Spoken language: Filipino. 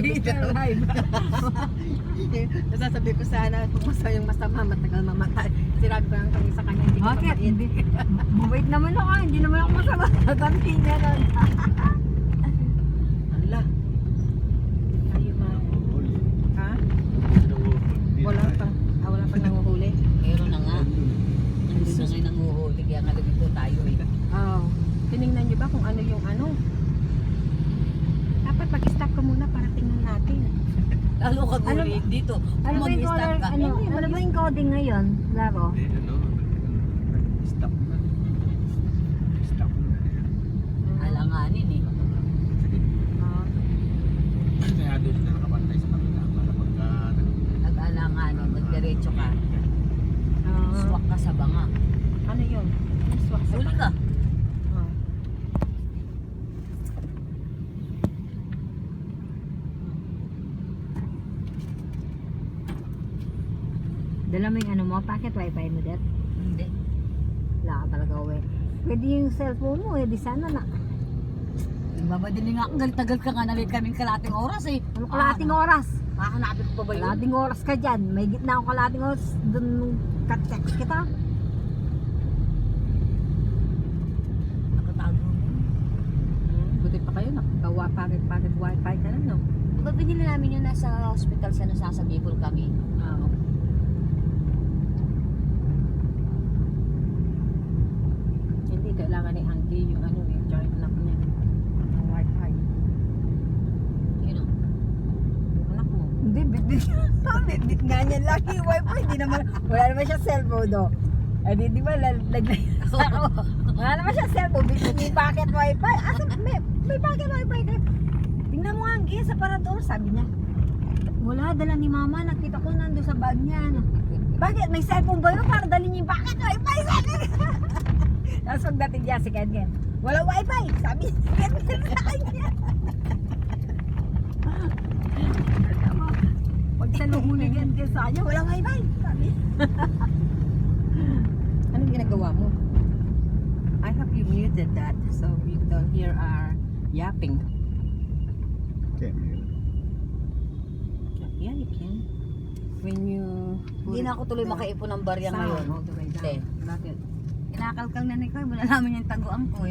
live. Nasasabi ko sana kung yung masama, matagal mamatay. Sinabi ko lang kami sa kanya, hindi ko Bakit? mabait. Hindi. Mabait naman ako. Hindi naman ako masama. Sasabihin niya nun. Ala. Tayo ma. Ha? Wala pang nanguhuli. Meron na nga. Hindi na ngayon nanguhuli. Kaya nga dito tayo eh. Oo. Tinignan niyo ba kung ano yung ano? Dapat mag-stop ka muna para tingnan natin. Lalo ka guli dito. Ano ba yung color? Ano ba yung coding ngayon? Laro? Stop na. Stop na. Alanganin eh. Ah. Kaya doon sila nakabantay sa kanila para pagka Nag-alanganin. Magdiretso ka. Ah. Swak ka sa banga. Ano yun? Ano swak sa Huli ka. Ah. Dala mo yung ano mo? Packet wifi mo, Det? Hindi. Wala ka talaga uwi. Pwede yung cellphone mo eh. Di sana na. Babadiling nga ako. Galit-tagal ka nga. Nalit kaming kalating oras eh. Ano kalating oras? Hahanapin ko pa ba yun? Kalating oras ka dyan. May gitna akong kalating oras. Doon nung kat-text kita. Nakatago mo. Buti pa kayo, nakagawa packet wifi ka na, no? Diba binili namin yun nasa hospital sa nasa Bicol kami? Oo. Hindi, kailangan ni Auntie yung ano, yung joint lock niya. Ang wifi. Yun o. Yung anak mo. Hindi, bit-bit. Bit-bit nga niya lang yung wifi. Hindi naman, wala naman siya cellphone do. Eh di ba, wala naman siya cellphone. Bit-bit yung packet wifi. Asa, may packet wifi ka. Tingnan mo nga ang sa parador, sabi niya. Wala, dala ni mama. Nakita ko nando sa bag niya. Bakit? May cellphone ba yun? Para dali niya yung packet wifi. Sabi niya. Tapos pagdating niya si Ken, wala wifi. Sabi niya, sa kanya. Pag salubulin yan sa kanya, wala wifi. Sabi. Anong ginagawa mo? I hope you muted that so you don't hear our yapping. Yeah, you can. When you... Hindi na ako tuloy makaipon ng barya ngayon. All the way down. Te. Bakit? Kinakalkal na ni Koy, wala namin yung taguan ko eh.